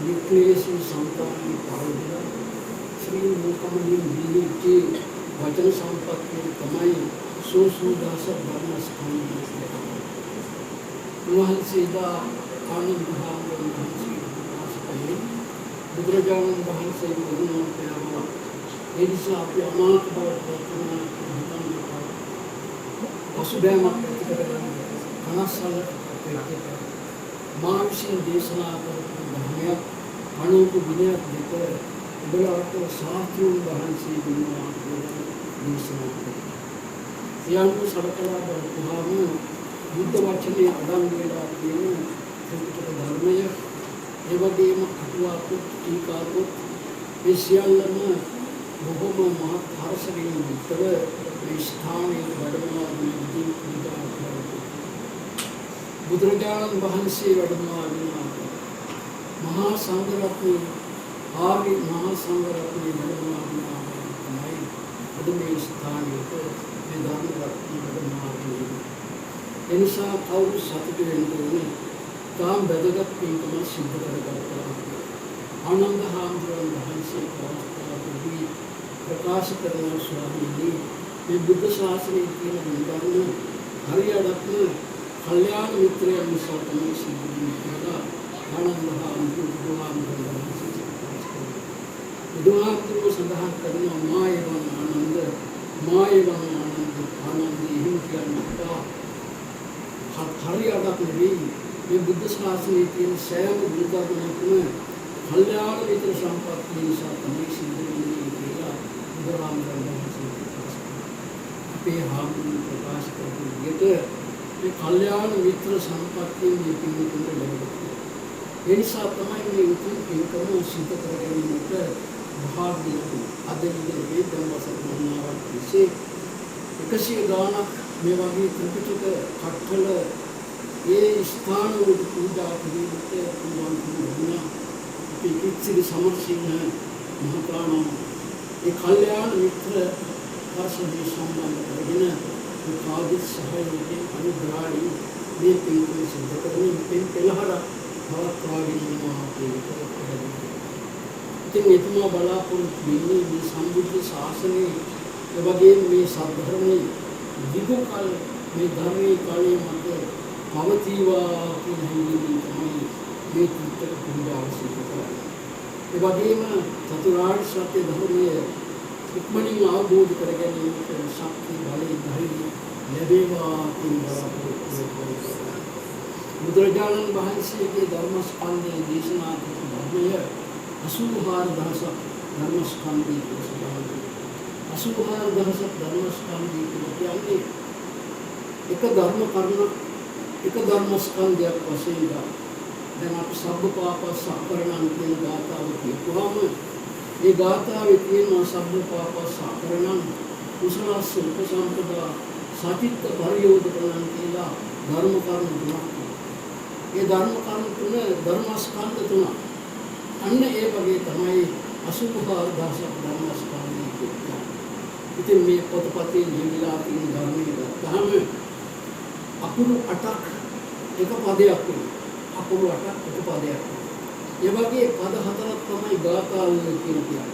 निक्लेशी संतानी पावला श्री मुकमली मिलिके वचन संपत्ति कमाई सोसुदास धर्म स्थान वහන්සේලා आनंद वහන්සේ බුදුරජාණන් වහන්සේ වුණාම ඒ නිසා අපි අනාත්ම බව ප්‍රාර්ථනා කරනවා. වසුබෑමක් ඇති කරගන්න කනස්සල මා විසින් දේශනා කරපු ධර්මයක් අනුක විනයක් දෙක උඹලාට සාස්ත්‍රුන් වහන්සේ දුන්නා කියලා දේශනා කරනවා. සියල්ල සලකලා බලපුවාම බුද්ධ වචනේ අඩංගු වෙලා තියෙන ත්‍රිපිටක ධර්මය ඒ වගේම අටුවාපොත් ටීකාපොත් මේ සියල්ලම බොහොම මහත් හර්ෂයෙන් යුක්තව මේ ස්ථානයේ වැඩමවා දී පූජා කරනවා. බුදුරජාණන් වහන්සේ වැඩමවා මහා සංඝරත්නය ආර්ය මහා සංඝරත්නය වැඩමවා තමයි අද මේ ස්ථානයේ මේ ධර්ම රත්නය වැඩමවා දෙන්නේ. එනිසා කවුරු සතුටු වෙන්න ඕනේ काम වැදගත් පින්කම සිද්ධ කරගත්තා. ආනන්ද හාමුදුරුවෝ වහන්සේ ප්‍රාර්ථනාදී ප්‍රකාශ කරන ස්වාමීනි මේ බුද්ධ ශාසනයේ තියෙන නිබඳන හරියටම කල්යාණ මිත්‍රයන් නිසා තමයි සිද්ධ වෙන්නේ කියලා ආනන්ද හාමුදුරුවෝ සඳහන් කරනවා මායවං ආනන්ද ආනන්දී හිම කියනවා හරියටම නෙවෙයි මේ බුද්ධ ශාසනයේ තියෙන සෑම බුද්ධාගමකම කල්යාණ මිත්‍ර සම්පත්තිය නිසා තමයි සිද්ධ වෙන්නේ කියලා බුදුරජාණන් වහන්සේ ප්‍රකාශ කළා. අපේ හාමුදුරුවෝ ප්‍රකාශ කරපු විදිහට මේ කල්යාණ මිත්‍ර සම්පත්තිය මේ පිළිතුරු ලැබෙනවා. ඒ නිසා තමයි මේ උතුම් පින්කම සිද්ධ කර ගැනීමට භාග්‍යවතුන් අද ඉඳලා දවස් ගණනාවක් තිස්සේ 100 ගාණක් මේ වගේ ත්‍රිපිටක කට්ටල ये स्थान पूजा किरीट पूजा අපි කිච්චි සමර්සිංහ මහතාණන් ඒ කල්යාණ මිත්‍ර වර්ෂයේ සම්බන්ධ කරගෙන කාදිස් සහයෝගයෙන් අනුග්‍රහයෙන් මේ පින්කම සිදු කරමින් පින් පෙළහර පවත්වාගෙන යනවා කියලා. ඉතින් එතුමා බලාපොරොත්තු වෙන්නේ මේ සම්බුද්ධ ශාසනයේ ඒ වගේම මේ සද්ධර්මයේ දීර්ඝ කාල මේ ධර්මයේ කාලයේ මත පවතිවා කියන හැඟීමෙන් තමයි මේ ත්‍රිපිටක පූජාව සිදු කරන්නේ. ඒ වගේම චතුරාර්ය සත්‍ය ධර්මයේ ඉක්මනින් අවබෝධ කර ගැනීමට ශක්තිය බලය ධෛර්යය ලැබේවා කියන බලාපොරොත්තු වෙනවා. බුදුරජාණන් වහන්සේගේ ධර්මස්කන්ධයේ දේශනා කරපු ධර්මය 84000ක් ධර්මස්කන්ධය කියලා. 84000ක් ධර්මස්කන්ධය කියන්නේ එක ධර්ම කරුණක් එක ධර්මස්කන්ධයක් වශයෙන් ගන්න. දැන් අපි සබ්බපාපස්සාකරණං කියන ගාථාව කියපුවාම ඒ ගාථාවේ තියෙන සබ්බපාපස්සාකරණං කුසලස්ස උපසම්පදා සචිත්ත පරියෝධකණං කියලා ධර්ම කරුණු තුනක්. ඒ ධර්ම කරුණු තුන ධර්මස්කන්ධ තුනක්. අන්න ඒ වගේ තමයි 84000ක් ධර්මස්කන්ධය කියන්නේ. ඉතින් මේ පොතපතේ ලියවිලා තියෙන ධර්මයේ ගත්තාම අකුරු 8ක් එක පදයක් වෙනවා. අකුරු 8ක් එක පදයක්. ඒ වගේ පද 4ක් තමයි ගාථාවල කියන්නේ.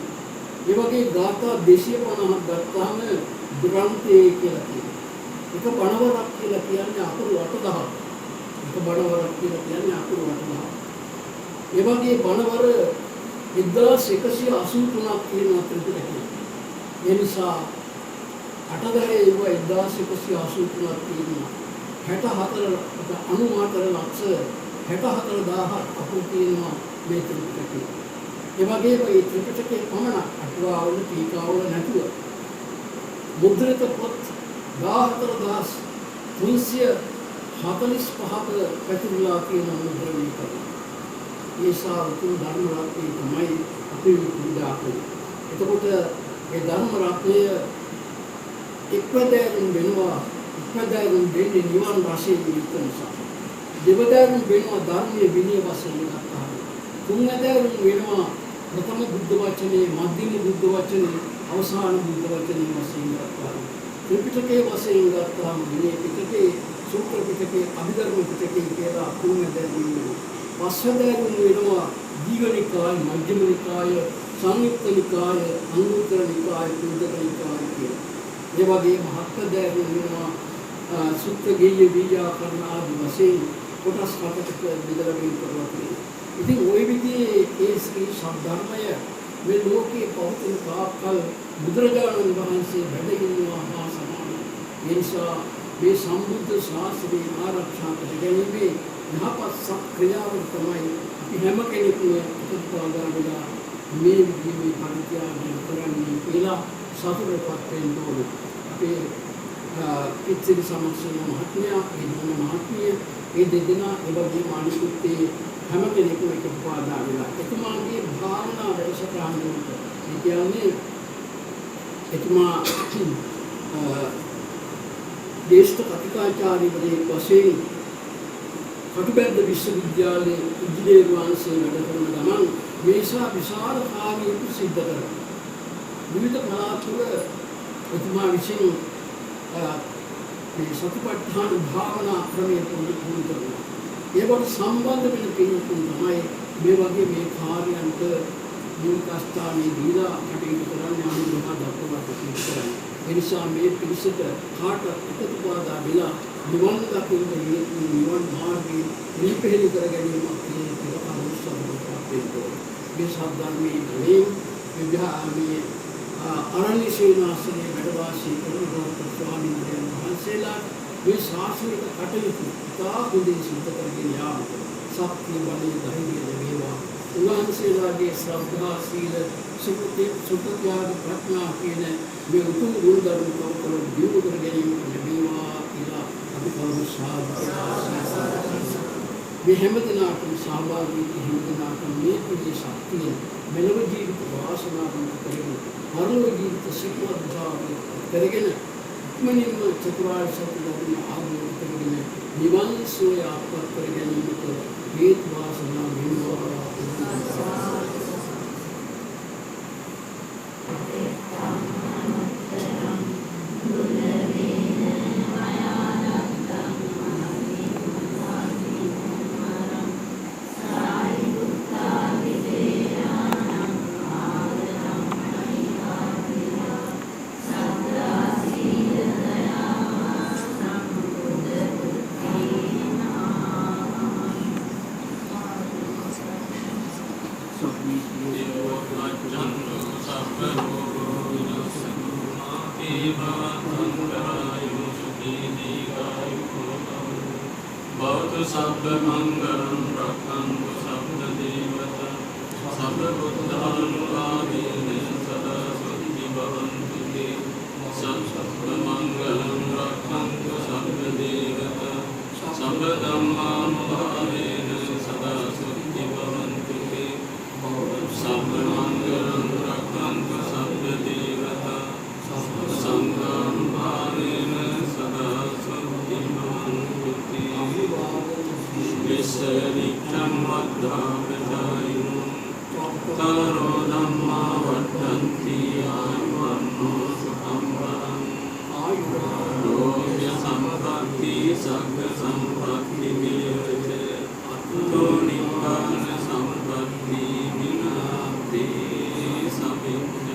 ඒ වගේ ගාථා 250ක් ගත්තාම ග්‍රන්ථය කියලා කියනවා. එක බණවරක් කියලා කියන්නේ අකුරු 8000ක්. එක බණවරක් කියලා කියන්නේ අකුරු 8000ක්. ඒ වගේ බණවර 1183ක් තියෙනවා ත්‍රිපිටකයේ. ඒ නිසා 8000 ඒව 1183ක් තියෙනවා. 64 ලක්ෂ 64000ක් අකුරු තියෙනවා මේ ත්‍රිපිටකයේ. ඒ වගේම මේ ත්‍රිපිටකයේ පමණ අටුවාවල ටීකාවල නැතුව මුද්‍රිත පොත් 14345ක පැතිරලා තියෙන මුද්‍රණය කරනවා. ඒ සාතුන් ධර්ම රත්නය තමයි අපි පූජා කරන්නේ. එතකොට ඒ ධර්ම රත්නය එක්වදෑරුම් වෙනවා, එක්වදෑරුම් වෙන්නේ නිවන් රසයෙන් යුක්ත නිසා. දෙවදෑරුම් වෙනවා ධර්මයේ විනය වශයෙන් ගන්නවා. තුන්වදෑරුම් වෙනවා ප්‍රථම බුද්ධ වචනේ, මධ්‍යම බුද්ධ වචනේ, අවසාන බුද්ධ වචනේ වශයෙන් ගන්නවා. ත්‍රිපිටකයේ වශයෙන් ගත්තාම විනය පිටකේ, සූත්‍ර පිටකේ, අභිධර්ම පිටකේ කියලා තුන්වදෑරුම් වෙනවා. පස්වදෑරුම් වෙනවා දීඝනිකාය, මධ්‍යම නිකාය, සංයුක්ත නිකාය, අංගුත්තර නිකාය, කුද්දක නිකාය කියලා. ඒ වගේම හත්වදෑරුම් වෙනවා සුත්ත ගෙය්‍ය ව්‍යාකරණ ආදී වශයෙන් කොටස් හතකට බෙදලා වෙන් කරලා තියෙනවා. ඉතින් ওই විදිහේ ඒ ශ්‍රී සද්ධර්මය මේ ලෝකේ පවතින කාකල් බුදුරජාණන් වහන්සේ වැඩ ඉන්නවා හා සමානයි. ඒ නිසා මේ සම්බුද්ධ ශාසනය ආරක්ෂා කර ගැනීමේ යහපත් ක්‍රියාවන් තමයි අපි හැම කෙනෙකුම උපුටාගන්නා මේ විදිහේ පරිත්‍යාගය කරන්නේ කියලා සතුටටපත් වෙන්න ඕනේ. අපේ පිටිරි සමස්තන මහත්මයා, ඒ දුන්න මහත්මිය, ඒ දෙදෙනා ඒ වගේම අනිකුත් හැම කෙනෙකුම එක උපාදා වෙලා එතුමාගේ භාවනා වැඩසටහන වලට ඒ කියන්නේ එතුමා දේශක කතිකාචාර්යවරයෙක් වශයෙන් කටුබැද්ද විශ්වවිද්‍යාලයේ ඉංජිනේරු වංශයේ වැඩ කරන ගමන් මේසා විශාල කාර්යයක් සිද්ධ කරනවා. විවිධ කලාතුර එතුමා විසින් මේ සතිපට්ඨාන භාවනා ක්‍රමයේ පුරුදු කරනවා. ඒවට සම්බන්ධ වෙන කෙනෙකුන් තමයි මේ වගේ මේ කාර්යයන්ට මූලිකස්ථානයේ දීලා කටයුතු කරන්නේ අනුග්‍රහ දක්වලා කරන්නේ. ඒ නිසා මේ පිළිසෙට කාට එකතු පාදා වෙලා නිවන් දකින්න නිවන් මාර්ගයේ නිපෙහෙලි කර ගැනීමක් කියන එක අවශ්‍යමයි. මේ සද්ධර්මයේ මේ විද්‍යාමේ අරණ්‍ය සේනාසනයේ වැඩ වාසය කරන ගෞතම ස්වාමීන් වහන්සේලා මේ ශාසනික කටයුතු තා හොඳින් සිදු කරගෙන යාමට ශක්තිය බලය ධෛර්යය ලැබේවා. උන්වහන්සේලාගේ ශ්‍රද්ධා සීල සුඛත්‍යාග ප්‍රඥා කියන මේ උතුම් ගුණ ධර්ම කවකල දියුණු කර ගැනීමට ලැබේවා කියලා අපි කවුරු සාදු මේ හැමදෙනාටම සහභාගී වී හැමදෙනාටම මේ කුජේ ශක්තිය මෙලොව ජීවිත වාසනාවන්ත කරගෙන පරලොව ජීවිත සිකවත් භාවය කරගෙන ඉක්මනින්ම චතුරාර්ය සත්‍ය ධර්ම ආවෝද කරගෙන නිවන් සෝය ආත්මත් කර ගැනීමට හේතු වාසනා වේවා. සබ්බ මංගලං රක්ඛන්තු සබ්බ දේවතා සබ්බ බුද්ධානුභාවේන සදා සුඛී භවන්තු තේ සබ්බ මංගලං රක්ඛන්තු සබ්බ දේවතා සබ්බ ධම්මානුභාවේන සදා සුඛී භවන්තු තේ සබ්බ මංගලං රක්ඛන්තු සබ්බ දේවතා සබ්බ සංඝානුභාවේන සදා සුඛී භවන්තු තේ විස්සරික්ඛම් වද්ධාපචායිනෝ තරෝ ධම්මා වඩ්ඩන්ති ආයුවන්නෝ සුඛං වරං ආයුරෝග්‍ය සම්පatti සග්ග සම්පatti විරච අතෝ නිපාන සම්පatti විනාති සමිච්ඡතු.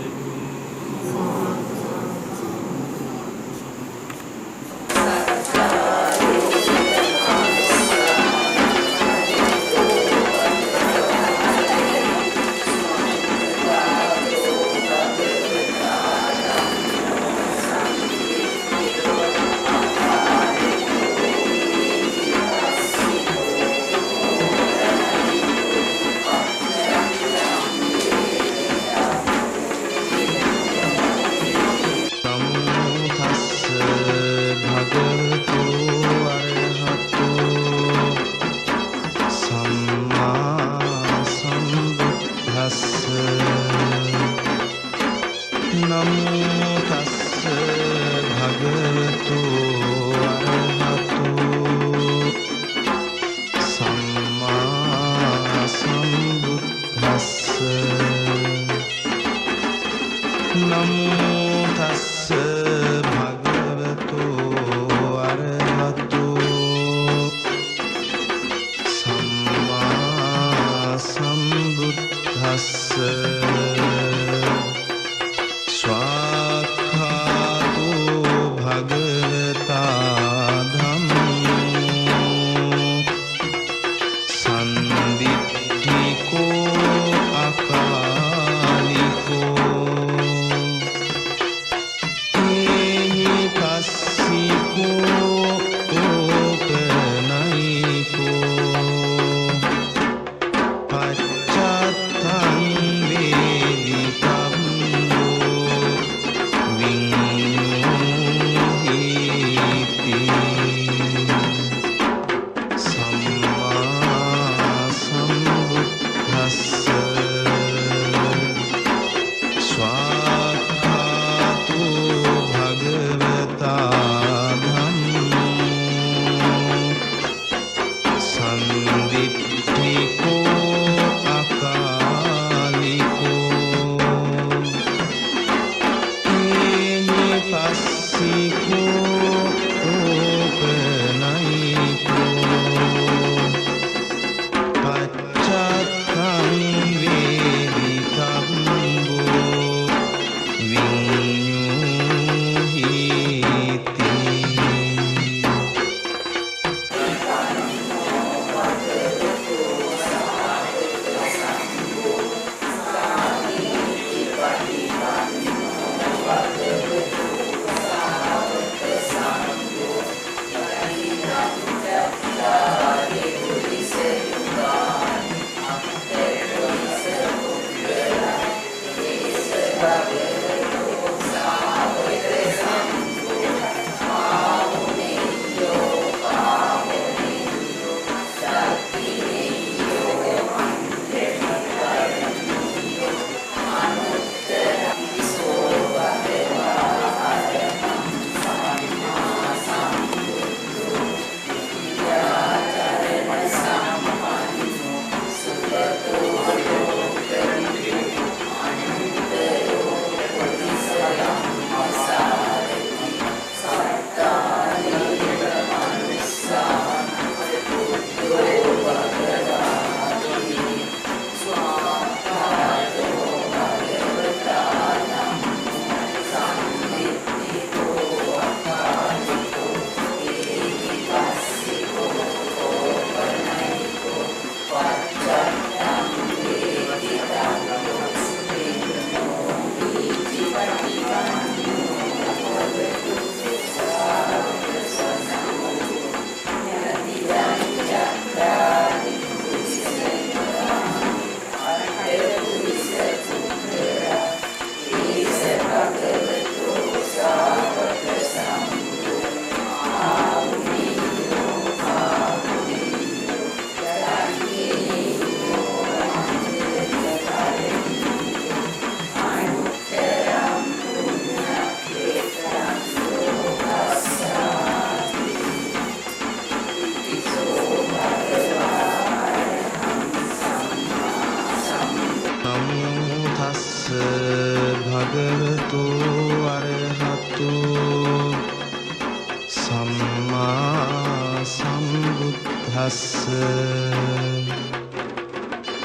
සම්මා සම්බුද්දස්ස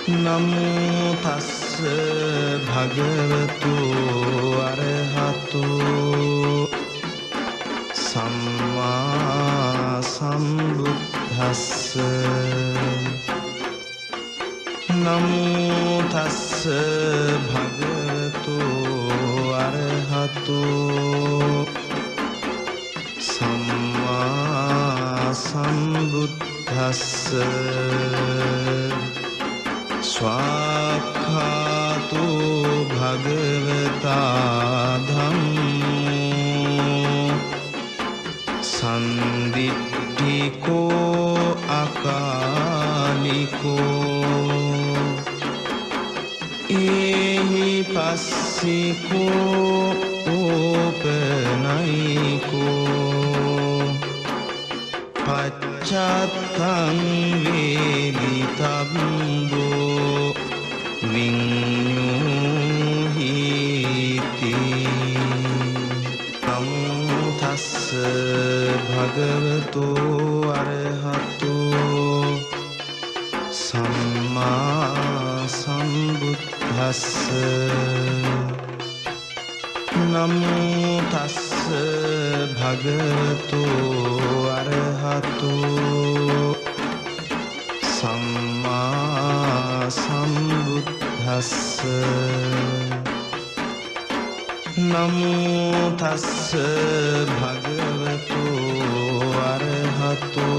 නමෝ තස්ස භගවතු අරහතු සම්මා සම්බුද්දස්ස නමෝ තස්ස භගවතු අරහතු සම්මා සම්බුද්දස්ස ස්වාක්ඛාතු භගවතා ධම්මෝ සන්දිට්ඨිකෝ අකාලිකෝ ඒහි පස්සිකෝ ඕපනයිකෝ පච්චත්තං වේදිතබ්බෝ විඤ්ඤුහිති නමෝ තස්ස භගවතු අරහතෝ සම්මා සම්බුද්දස්ස නමෝ තස්ස භගවතු අරහතෝ සම්මා සම්බුද්දස්ස නමෝ තස්ස භගවතු අරහතෝ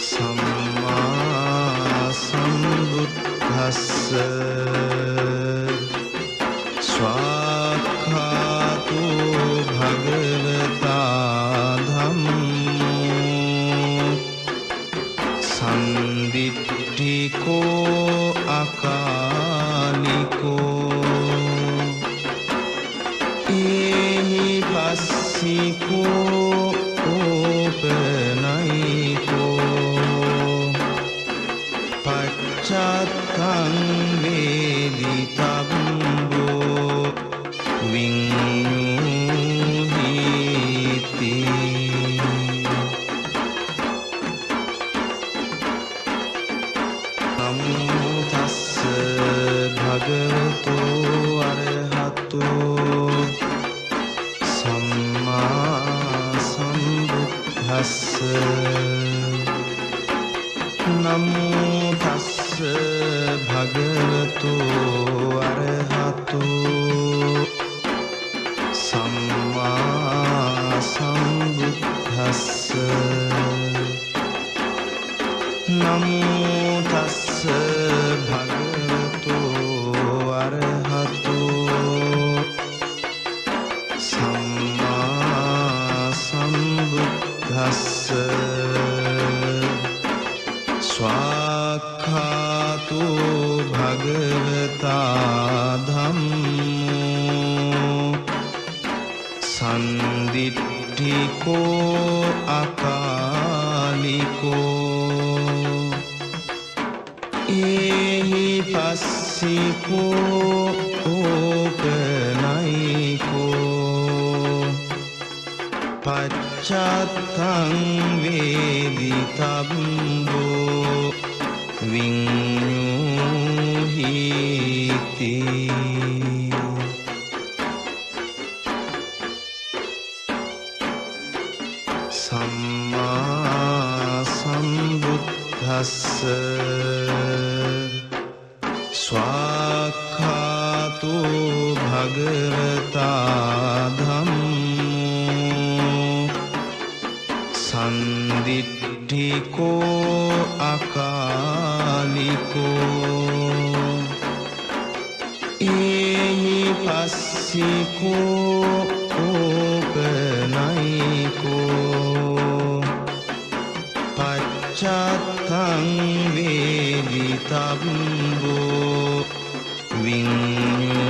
සම්මා සම්බුද්දස්ස ස්වාක්ඛාතු භගවතා ධම්මෝ සන්දිට්ඨිකෝ අකාලිකෝ ඒහි පස්සිකෝ ඕපනයිකෝ පච්චත්තං වේදිතබ්බෝ විඤ්ඤුහිති නමෝ තස්ස භගවතු අරහතෝ සම්මා සම්බුද්දස්ස නමෝ තස්ස භගවතු අරහතෝ සම්මා සම්බුද්දස්ස නමෝ තස්ස භගවතු අරහතෝ සම්මා සම්බුද්දස්ස ස්වාක්ඛාතු භගවතා ධම්මෝ සන්දිට්ඨිකෝ අකාලිකෝ ඒහි පස්සිකෝ ඕපනයිකෝ පච්චත්තං වේදිතබ්බෝ විඤ්ඤුහිති සම්මා සම්බුද්දස්ස ස්වාක්ඛාතු භගවතා ධම්මෝ සන්දිට්ඨිකෝ අකාලිකෝ ඒහි පස්සිකෝ ඕපනයිකෝ පච්චත්තං වේදිතබ්බෝ විඤ්ඤුහිති